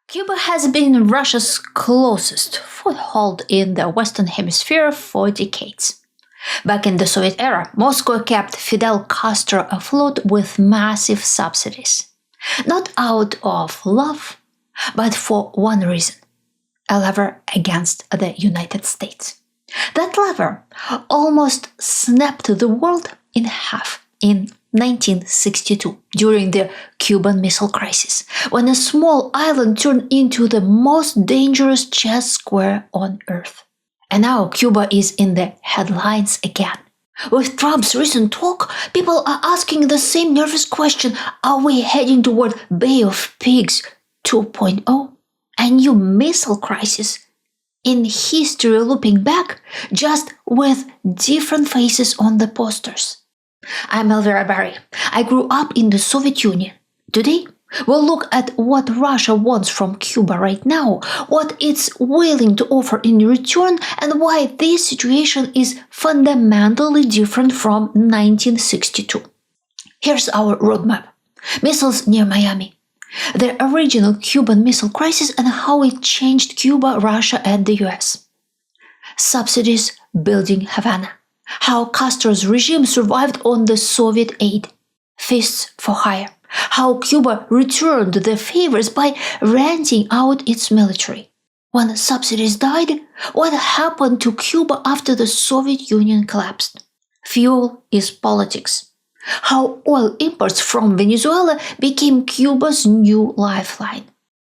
Cuba has been Russia's closest foothold in the Western Hemisphere for decades. Back in the Soviet era, Moscow kept Fidel Castro afloat with massive subsidies. Not out of love, but for one reason: a lever against the United States. That lever almost snapped the world in half in 1962 during the Cuban Missile Crisis, when a small island turned into the most dangerous chess square on Earth. And now Cuba is in the headlines again. With Trump's recent talk, people are asking the same nervous question: are we heading toward Bay of Pigs 2.0? A new missile crisis in history looping back, just with different faces on the posters. I'm Elvira Bary. I grew up in the Soviet Union. Today, we'll look at what Russia wants from Cuba right now, what it's willing to offer in return, and why this situation is fundamentally different from 1962. Here's our roadmap. Missiles near Miami. The original Cuban Missile Crisis and how it changed Cuba, Russia, and the US. Subsidies building Havana. How Castro's regime survived on the Soviet aid. Fists for hire. How Cuba returned the favors by renting out its military. When subsidies died, what happened to Cuba after the Soviet Union collapsed? Fuel is politics. How oil imports from Venezuela became Cuba's new lifeline.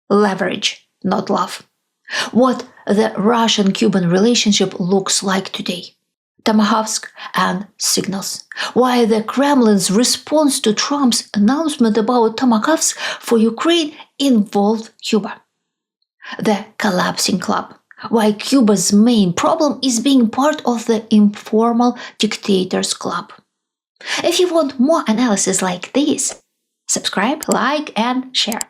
Leverage, not love. What the Russian-Cuban relationship looks like today. Tomahawks and Signals. Why the Kremlin's response to Trump's announcement about Tomahawks for Ukraine involved Cuba. The collapsing club. Why Cuba's main problem is being part of the informal dictators club. If you want more analysis like this, subscribe, like, and share.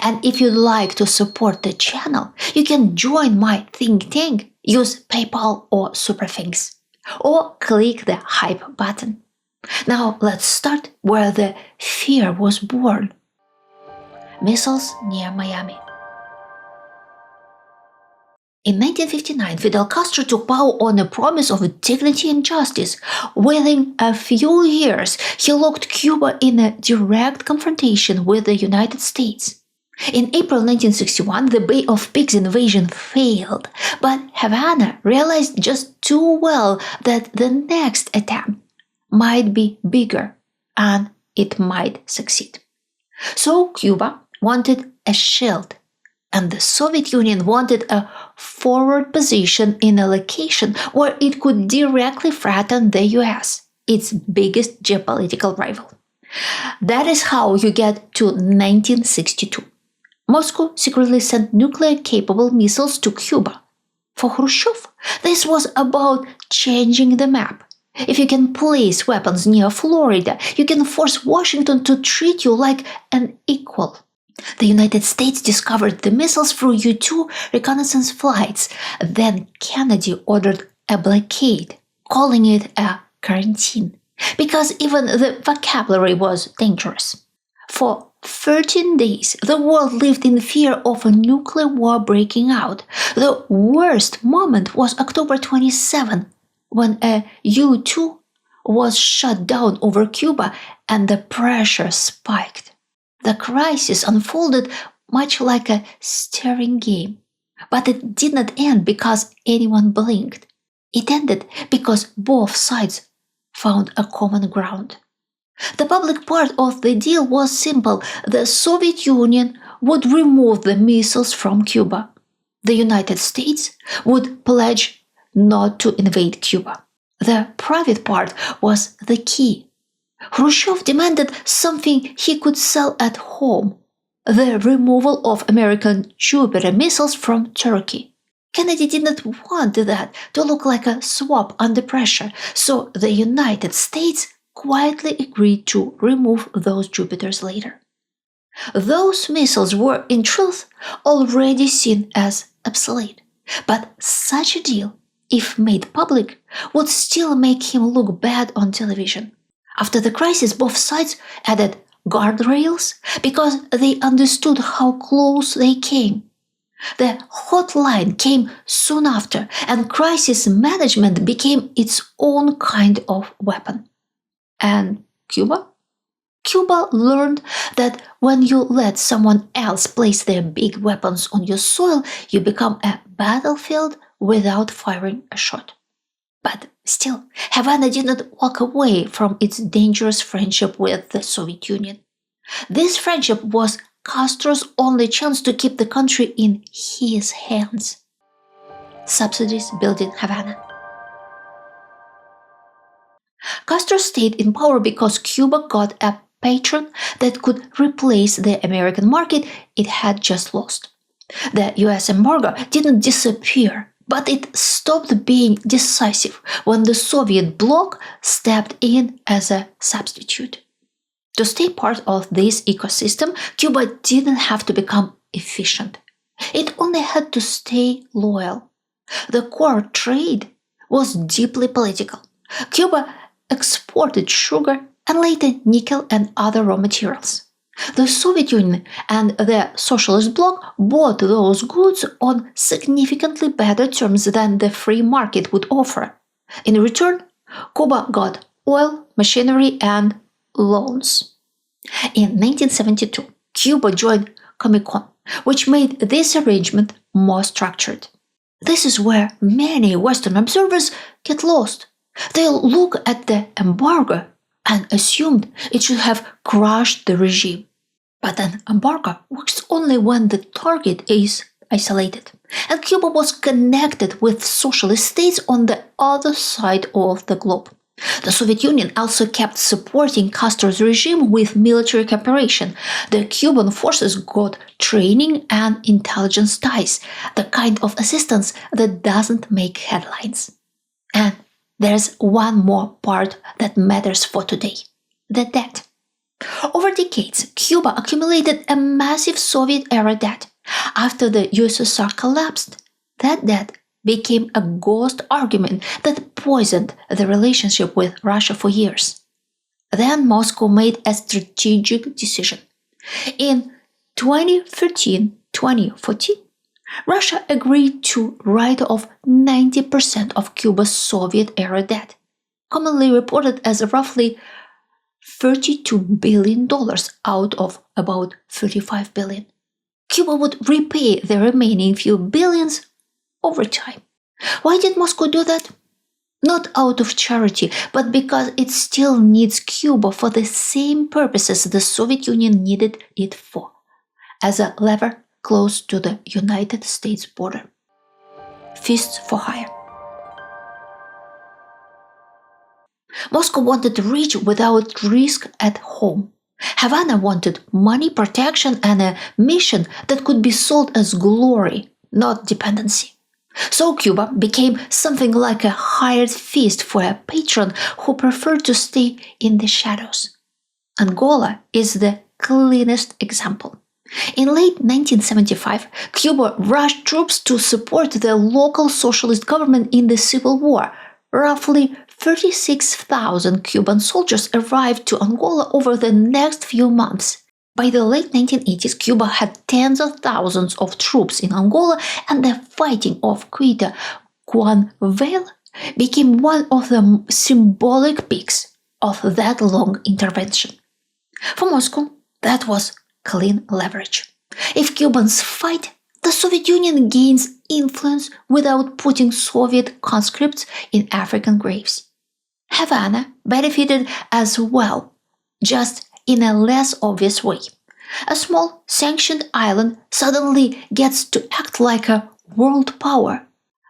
And if you'd like to support the channel, you can join my think tank, use PayPal or SuperThanks, or click the hype button. Now let's start where the fear was born. Missiles near Miami. In 1959, Fidel Castro took power on a promise of dignity and justice. Within a few years, he locked Cuba in a direct confrontation with the United States. In April 1961, the Bay of Pigs invasion failed, but Havana realized just too well that the next attempt might be bigger and it might succeed. So Cuba wanted a shield, and the Soviet Union wanted a forward position in a location where it could directly threaten the US, its biggest geopolitical rival. That is how you get to 1962. Moscow secretly sent nuclear-capable missiles to Cuba. For Khrushchev, this was about changing the map. If you can place weapons near Florida, you can force Washington to treat you like an equal. The United States discovered the missiles through U-2 reconnaissance flights. Then Kennedy ordered a blockade, calling it a quarantine, because even the vocabulary was dangerous. For 13 days, the world lived in fear of a nuclear war breaking out. The worst moment was October 27, when a U-2 was shot down over Cuba and the pressure spiked. The crisis unfolded much like a staring game, but it did not end because anyone blinked. It ended because both sides found a common ground. The public part of the deal was simple. The Soviet Union would remove the missiles from Cuba. The United States would pledge not to invade Cuba. The private part was the key. Khrushchev demanded something he could sell at home: the removal of American Jupiter missiles from Turkey. Kennedy did not want that to look like a swap under pressure, so the United States quietly agreed to remove those Jupiters later. Those missiles were, in truth, already seen as obsolete, but such a deal, if made public, would still make him look bad on television. After the crisis, both sides added guardrails because they understood how close they came. The hotline came soon after, and crisis management became its own kind of weapon. And Cuba? Cuba learned that when you let someone else place their big weapons on your soil, you become a battlefield without firing a shot. But still, Havana did not walk away from its dangerous friendship with the Soviet Union. This friendship was Castro's only chance to keep the country in his hands. Subsidies built in Havana. Castro stayed in power because Cuba got a patron that could replace the American market it had just lost. The US embargo didn't disappear, but it stopped being decisive when the Soviet bloc stepped in as a substitute. To stay part of this ecosystem, Cuba didn't have to become efficient. It only had to stay loyal. The core trade was deeply political. Cuba exported sugar and later nickel and other raw materials. The Soviet Union and the Socialist bloc bought those goods on significantly better terms than the free market would offer. In return, Cuba got oil, machinery, and loans. In 1972, Cuba joined Comecon, which made this arrangement more structured. This is where many Western observers get lost. They look at the embargo and assumed it should have crushed the regime. But an embargo works only when the target is isolated, and Cuba was connected with socialist states on the other side of the globe. The Soviet Union also kept supporting Castro's regime with military cooperation. The Cuban forces got training and intelligence ties, the kind of assistance that doesn't make headlines. And there's one more part that matters for today: the debt. Over decades, Cuba accumulated a massive Soviet-era debt. After the USSR collapsed, that debt became a ghost argument that poisoned the relationship with Russia for years. Then Moscow made a strategic decision. In 2013-2014, Russia agreed to write off 90% of Cuba's Soviet-era debt, commonly reported as roughly $32 billion out of about $35 billion. Cuba would repay the remaining few billions over time. Why did Moscow do that? Not out of charity, but because it still needs Cuba for the same purposes the Soviet Union needed it for, as a lever close to the United States border. Fists for hire. Moscow wanted reach without risk at home. Havana wanted money, protection, and a mission that could be sold as glory, not dependency. So Cuba became something like a hired fist for a patron who preferred to stay in the shadows. Angola is the cleanest example. In late 1975, Cuba rushed troops to support the local socialist government in the civil war. Roughly 36,000 Cuban soldiers arrived to Angola over the next few months. By the late 1980s, Cuba had tens of thousands of troops in Angola, and the fighting of Guanvale became one of the symbolic peaks of that long intervention. For Moscow, that was clean leverage. If Cubans fight, the Soviet Union gains influence without putting Soviet conscripts in African graves. Havana benefited as well, just in a less obvious way. A small, sanctioned island suddenly gets to act like a world power.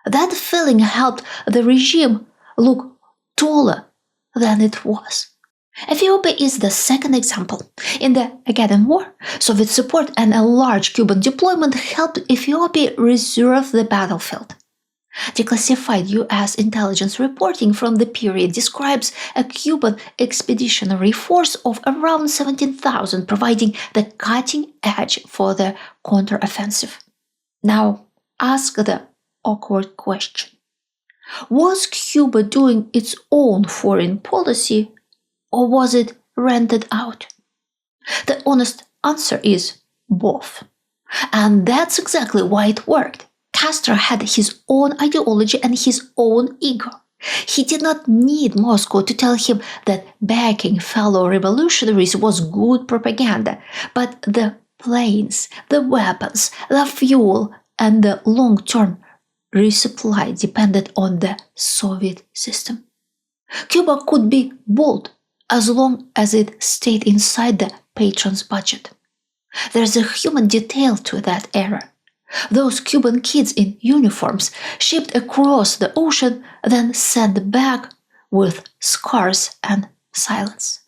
That feeling helped the regime look taller than it was. Ethiopia is the second example. In the Agadan War, Soviet support and a large Cuban deployment helped Ethiopia reserve the battlefield. Declassified U.S. intelligence reporting from the period describes a Cuban expeditionary force of around 17,000, providing the cutting edge for the counteroffensive. Now, ask the awkward question. Was Cuba doing its own foreign policy, or was it rented out? The honest answer is both. And that's exactly why it worked. Castro had his own ideology and his own ego. He did not need Moscow to tell him that backing fellow revolutionaries was good propaganda, but the planes, the weapons, the fuel, and the long-term resupply depended on the Soviet system. Cuba could be bold as long as it stayed inside the patron's budget. There's a human detail to that era. Those Cuban kids in uniforms shipped across the ocean, then sent back with scars and silence.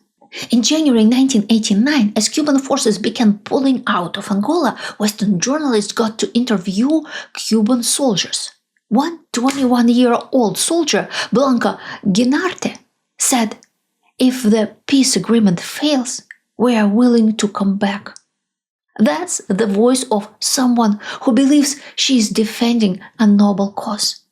In January 1989, as Cuban forces began pulling out of Angola, Western journalists got to interview Cuban soldiers. One 21-year-old soldier, Blanca Guinarte, said, "If the peace agreement fails, we are willing to come back." That's the voice of someone who believes she is defending a noble cause.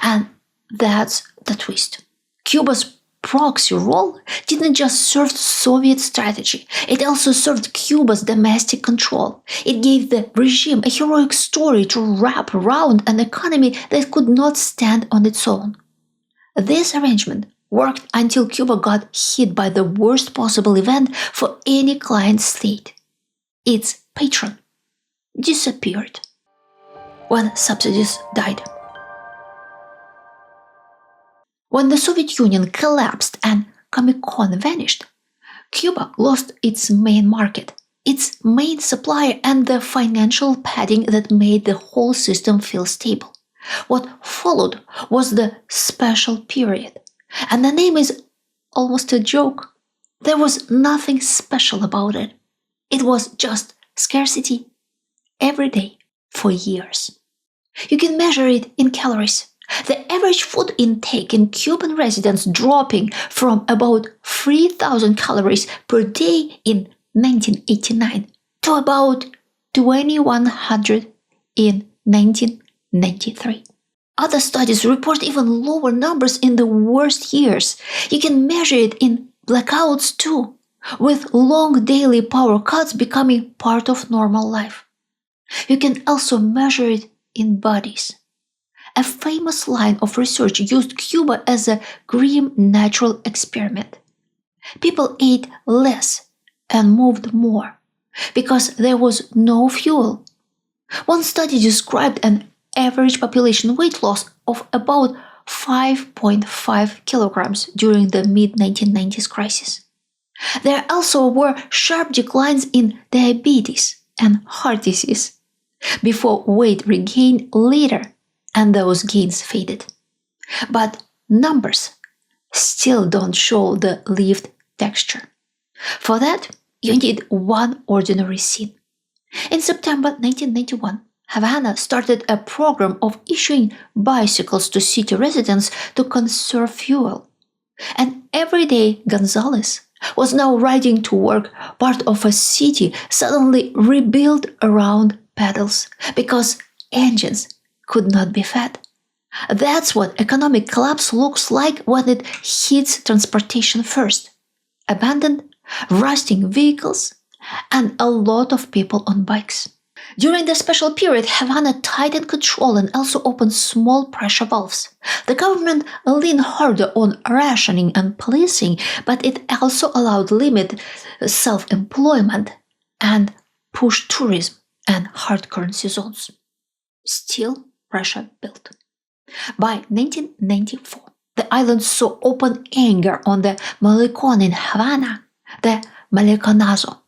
And that's the twist. Cuba's proxy role didn't just serve Soviet strategy, it also served Cuba's domestic control. It gave the regime a heroic story to wrap around an economy that could not stand on its own. This arrangement worked until Cuba got hit by the worst possible event for any client state. Its patron disappeared when Subsidies died. When the Soviet Union collapsed and Comecon vanished, Cuba lost its main market, its main supplier, and the financial padding that made the whole system feel stable. What followed was the special period, and the name is almost a joke. There was nothing special about it. It was just scarcity every day for years. You can measure it in calories. The average food intake in Cuban residents dropping from about 3,000 calories per day in 1989 to about 2,100 in 1993. Other studies report even lower numbers in the worst years. You can measure it in blackouts too, with long daily power cuts becoming part of normal life. You can also measure it in bodies. A famous line of research used Cuba as a grim natural experiment. People ate less and moved more because there was no fuel. One study described an average population weight loss of about 5.5 kilograms during the mid-1990s crisis. There also were sharp declines in diabetes and heart disease before weight regained later, and those gains faded. But numbers still don't show the lived texture. For that, you need one ordinary scene. In September 1991, Havana started a program of issuing bicycles to city residents to conserve fuel. And everyday Gonzales was now riding to work, part of a city suddenly rebuilt around pedals because engines could not be fed. That's what economic collapse looks like when it hits transportation first. Abandoned, rusting vehicles, and a lot of people on bikes. During the special period, Havana tightened control and also opened small pressure valves. The government leaned harder on rationing and policing, but it also allowed limited self-employment and pushed tourism and hard currency zones. Still, pressure built. By 1994, the island saw open anger on the Malecón in Havana, the Maleconazo.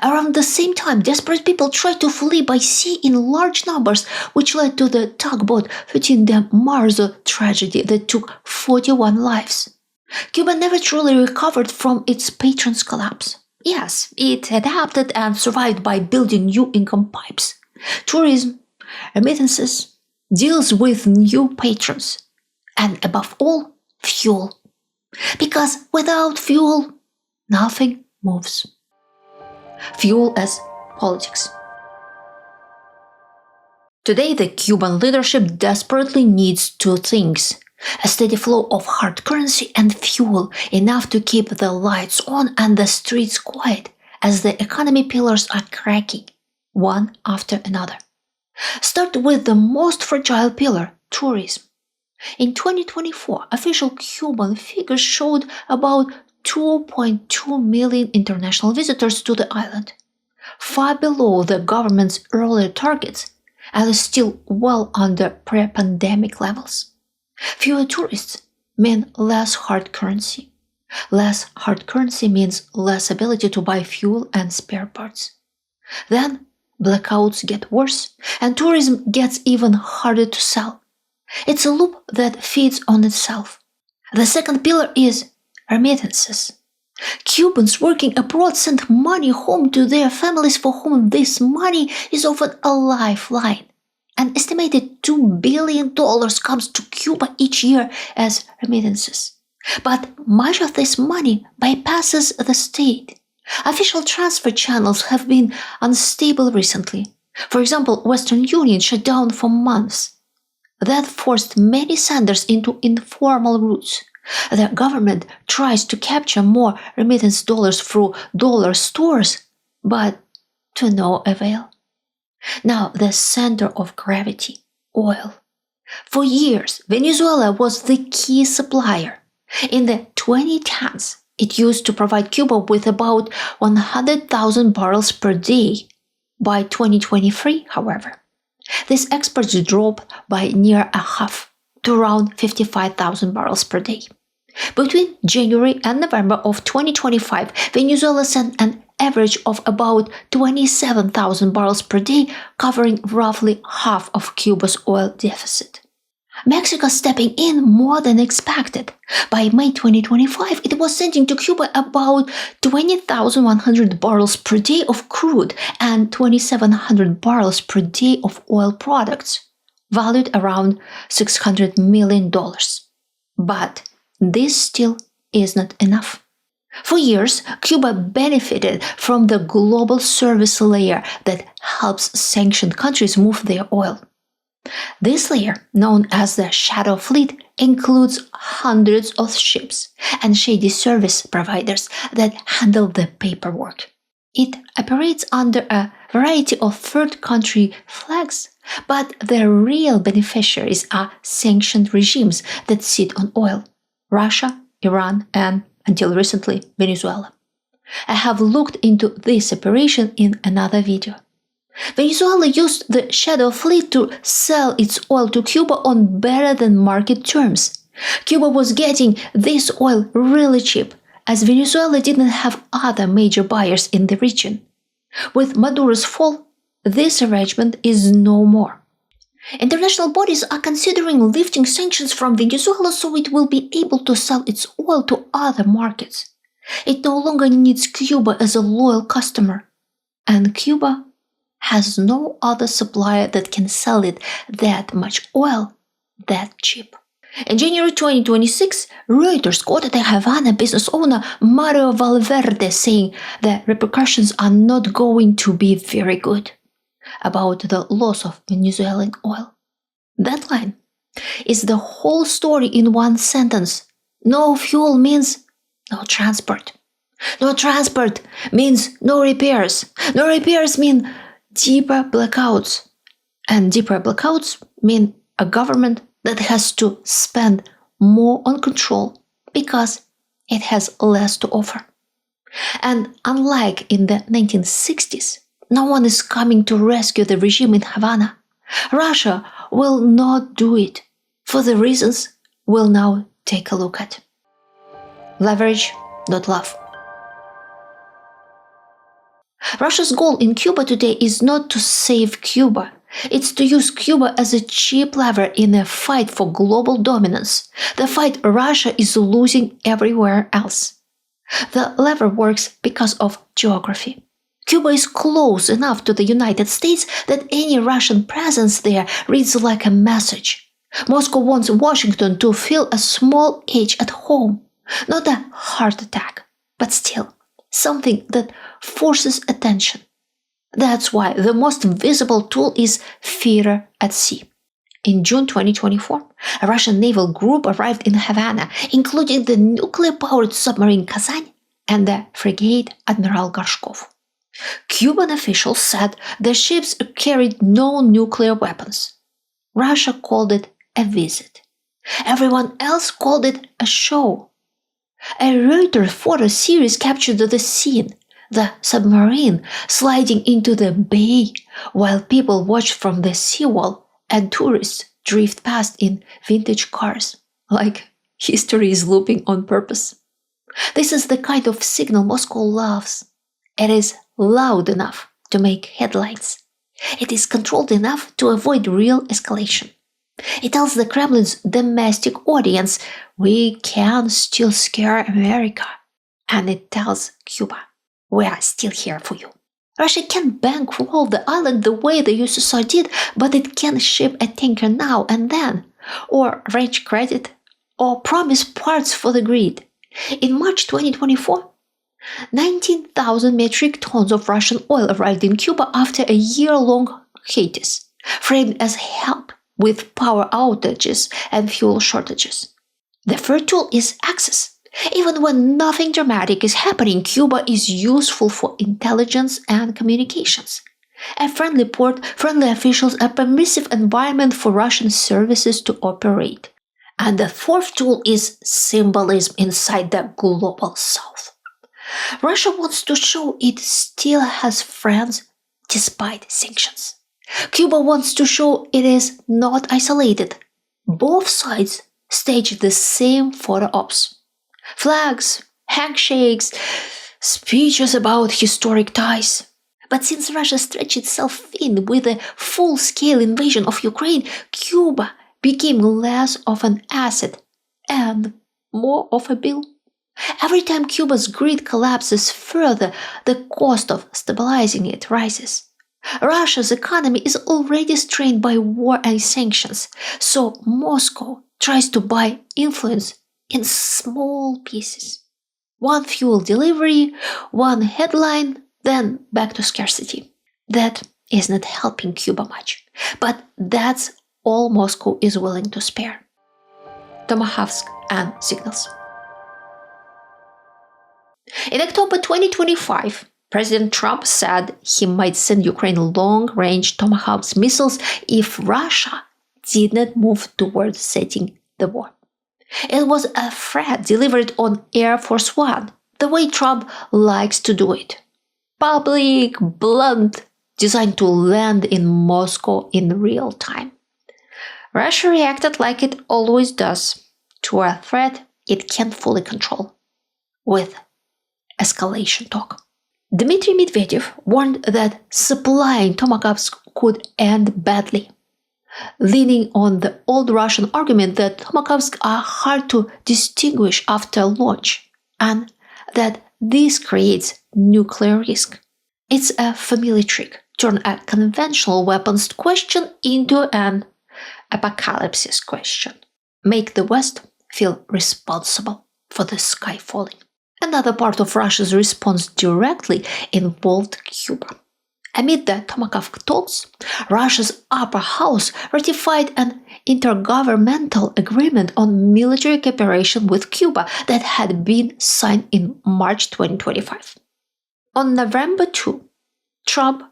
Around the same time, desperate people tried to flee by sea in large numbers, which led to the tugboat 13 de Marzo tragedy that took 41 lives. Cuba never truly recovered from its patron's collapse. Yes, it adapted and survived by building new income pipes, tourism, remittances, deals with new patrons, and above all, fuel. Because without fuel, nothing moves. Fuel as politics. Today, the Cuban leadership desperately needs two things: a steady flow of hard currency and fuel enough to keep the lights on and the streets quiet as the economy pillars are cracking. one after another. Start with the most fragile pillar, tourism. In 2024, official Cuban figures showed about 2.2 million international visitors to the island, far below the government's earlier targets and still well under pre-pandemic levels. Fewer tourists mean less hard currency. Less hard currency means less ability to buy fuel and spare parts. Then blackouts get worse and tourism gets even harder to sell. It's a loop that feeds on itself. The second pillar is remittances. Cubans working abroad send money home to their families for whom this money is often a lifeline. An estimated $2 billion comes to Cuba each year as remittances. But much of this money bypasses the state. Official transfer channels have been unstable recently. For example, Western Union shut down for months. That forced many senders into informal routes. The government tries to capture more remittance dollars through dollar stores, but to no avail. Now, the center of gravity, oil. For years, Venezuela was the key supplier. In the 2010s, it used to provide Cuba with about 100,000 barrels per day. By 2023, however, these exports dropped by near a half to around 55,000 barrels per day. Between January and November of 2025, Venezuela sent an average of about 27,000 barrels per day, covering roughly half of Cuba's oil deficit. Mexico stepping in more than expected. By May 2025, it was sending to Cuba about 20,100 barrels per day of crude and 2,700 barrels per day of oil products, valued around $600 million. But this still is not enough. For years, Cuba benefited from the global service layer that helps sanctioned countries move their oil. This layer, known as the Shadow Fleet, includes hundreds of ships and shady service providers that handle the paperwork. It operates under a variety of third country flags, but the real beneficiaries are sanctioned regimes that sit on oil: Russia, Iran, and, until recently, Venezuela. I have looked into this operation in another video. Venezuela used the Shadow Fleet to sell its oil to Cuba on better than market terms. Cuba was getting this oil really cheap, as Venezuela didn't have other major buyers in the region. With Maduro's fall, this arrangement is no more. International bodies are considering lifting sanctions from Venezuela so it will be able to sell its oil to other markets. It no longer needs Cuba as a loyal customer, and Cuba has no other supplier that can sell it that much oil that cheap. In January 2026, Reuters quoted a Havana business owner, Mario Valverde, saying the repercussions are not going to be very good about the loss of Venezuelan oil. That line is the whole story in one sentence. No fuel means no transport. No transport means no repairs. No repairs mean deeper blackouts. And deeper blackouts mean a government that has to spend more on control because it has less to offer. And unlike in the 1960s, no one is coming to rescue the regime in Havana. Russia will not do it for the reasons we'll now take a look at. Leverage, not love. Russia's goal in Cuba today is not to save Cuba. It's to use Cuba as a cheap lever in a fight for global dominance, the fight Russia is losing everywhere else. The lever works because of geography. Cuba is close enough to the United States that any Russian presence there reads like a message. Moscow wants Washington to feel a small ache at home, not a heart attack, but still something that forces attention. That's why the most visible tool is theater at sea. In June 2024, a Russian naval group arrived in Havana, including the nuclear-powered submarine Kazan and the frigate Admiral Gorshkov. Cuban officials said the ships carried no nuclear weapons. Russia called it a visit. Everyone else called it a show. A Reuters photo series captured the scene, the submarine sliding into the bay while people watched from the seawall and tourists drift past in vintage cars, like history is looping on purpose. This is the kind of signal Moscow loves. It is loud enough to make headlines. It is controlled enough to avoid real escalation. It tells the Kremlin's domestic audience, we can still scare America. And it tells Cuba, we are still here for you. Russia can bankroll the island the way the USSR did, but it can ship a tanker now and then, or arrange credit, or promise parts for the grid. In March 2024, 19,000 metric tons of Russian oil arrived in Cuba after a year-long hiatus, framed as help with power outages and fuel shortages. The third tool is access. Even when nothing dramatic is happening, Cuba is useful for intelligence and communications. A friendly port, friendly officials, a permissive environment for Russian services to operate. And the fourth tool is symbolism inside the global south. Russia wants to show it still has friends despite sanctions. Cuba wants to show it is not isolated. Both sides stage the same photo ops. Flags, handshakes, speeches about historic ties. But since Russia stretched itself thin with a full-scale invasion of Ukraine, Cuba became less of an asset and more of a bill. Every time Cuba's grid collapses further, the cost of stabilizing it rises. Russia's economy is already strained by war and sanctions, so Moscow tries to buy influence in small pieces. One fuel delivery, one headline, then back to scarcity. That is not helping Cuba much, but that's all Moscow is willing to spare. Tomahawks and Signals. In October 2025, President Trump said he might send Ukraine long-range Tomahawks missiles if Russia did not move towards setting the war. It was a threat delivered on Air Force One, the way Trump likes to do it. Public, blunt, designed to land in Moscow in real time. Russia reacted like it always does to a threat it can't fully control, with escalation talk. Dmitry Medvedev warned that supplying Tomahawks could end badly, leaning on the old Russian argument that Tomahawks are hard to distinguish after launch and that this creates nuclear risk. It's a familiar trick, turn a conventional weapons question into an apocalypse question. Make the West feel responsible for the sky falling. Another part of Russia's response directly involved Cuba. Amid the Tomahawk talks, Russia's upper house ratified an intergovernmental agreement on military cooperation with Cuba that had been signed in March 2025. On November 2, Trump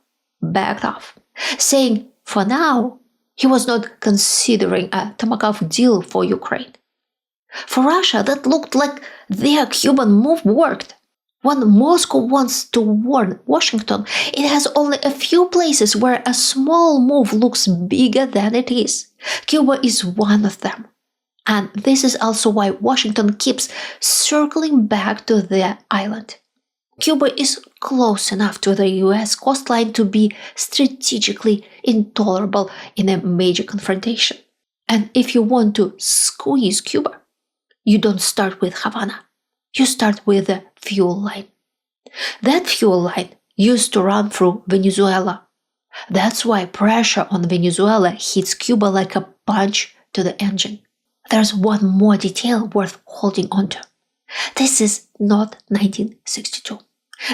backed off, saying for now he was not considering a Tomahawk deal for Ukraine. For Russia, that looked like their Cuban move worked. When Moscow wants to warn Washington, it has only a few places where a small move looks bigger than it is. Cuba is one of them. And this is also why Washington keeps circling back to the island. Cuba is close enough to the US coastline to be strategically intolerable in a major confrontation. And if you want to squeeze Cuba, you don't start with Havana. You start with the fuel line. That fuel line used to run through Venezuela. That's why pressure on Venezuela hits Cuba like a punch to the engine. There's one more detail worth holding on to. This is not 1962.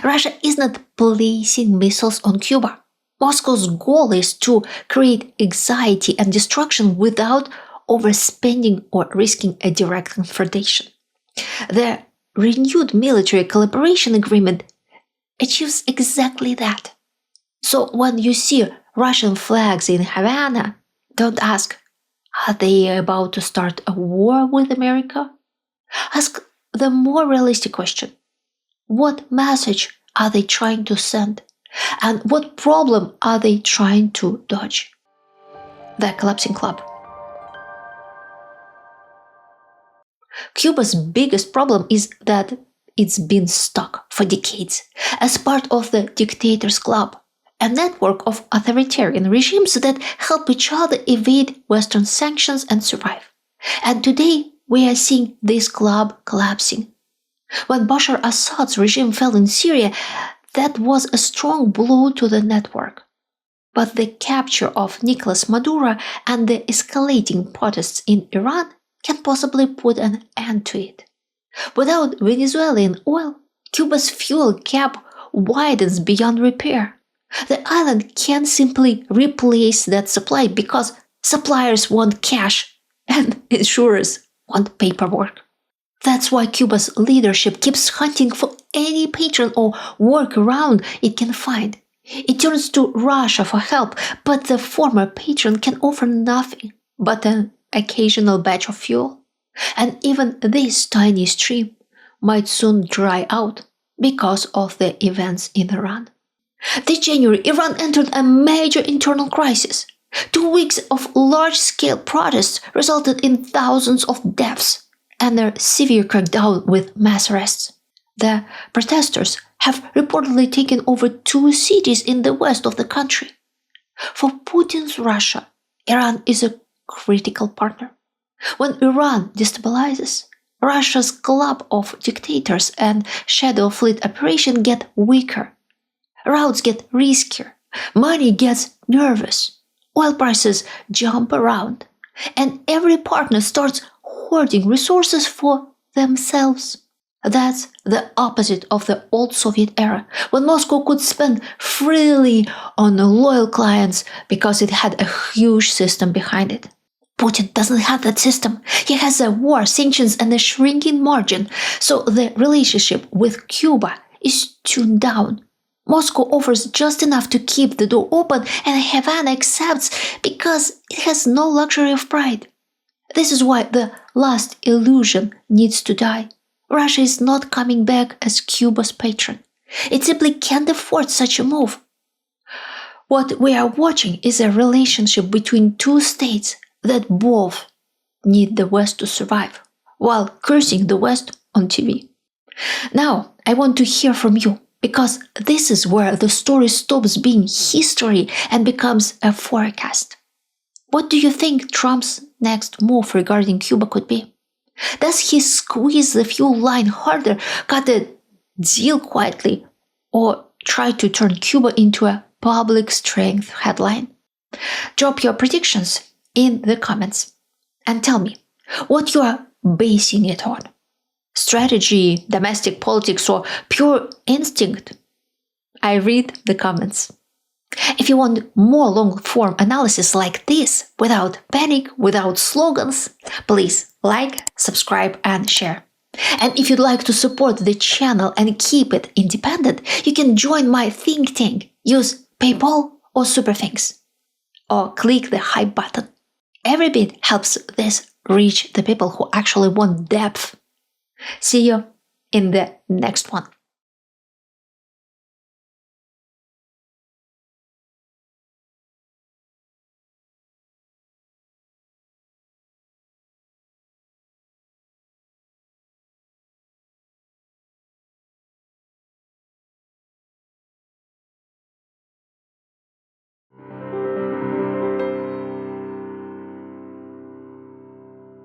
Russia is not placing missiles on Cuba. Moscow's goal is to create anxiety and destruction without overspending or risking a direct confrontation. The renewed military collaboration agreement achieves exactly that. So when you see Russian flags in Havana, don't ask, are they about to start a war with America? Ask the more realistic question. What message are they trying to send? And what problem are they trying to dodge? The collapsing club. Cuba's biggest problem is that it's been stuck for decades as part of the dictator's club, a network of authoritarian regimes that help each other evade Western sanctions and survive. And today, we are seeing this club collapsing. When Bashar Assad's regime fell in Syria, that was a strong blow to the network. But the capture of Nicolas Maduro and the escalating protests in Iran can possibly put an end to it. Without Venezuelan oil, Cuba's fuel gap widens beyond repair. The island can't simply replace that supply because suppliers want cash and insurers want paperwork. That's why Cuba's leadership keeps hunting for any patron or workaround it can find. It turns to Russia for help, but the former patron can offer nothing but an occasional batch of fuel. And even this tiny stream might soon dry out because of the events in Iran. This January, Iran entered a major internal crisis. 2 weeks of large-scale protests resulted in thousands of deaths and a severe crackdown with mass arrests. The protesters have reportedly taken over 2 cities in the west of the country. For Putin's Russia, Iran is a critical partner. When Iran destabilizes, Russia's club of dictators and shadow fleet operation get weaker. Routes get riskier, money gets nervous, oil prices jump around, and every partner starts hoarding resources for themselves. That's the opposite of the old Soviet era, when Moscow could spend freely on loyal clients because it had a huge system behind it. Putin doesn't have that system. He has a war, sanctions, and a shrinking margin, so the relationship with Cuba is tuned down. Moscow offers just enough to keep the door open, and Havana accepts because it has no luxury of pride. This is why the last illusion needs to die. Russia is not coming back as Cuba's patron. It simply can't afford such a move. What we are watching is a relationship between 2 states that both need the West to survive, while cursing the West on TV. Now, I want to hear from you, because this is where the story stops being history and becomes a forecast. What do you think Trump's next move regarding Cuba could be? Does he squeeze the fuel line harder, cut a deal quietly, or try to turn Cuba into a public strength headline? Drop your predictions in the comments and tell me what you are basing it on. Strategy, domestic politics, or pure instinct? I read the comments. If you want more long-form analysis like this, without panic, without slogans, please like, subscribe, and share. And if you'd like to support the channel and keep it independent, you can join my think tank. Use PayPal or SuperThanks. Or click the hype button. Every bit helps this reach the people who actually want depth. See you in the next one.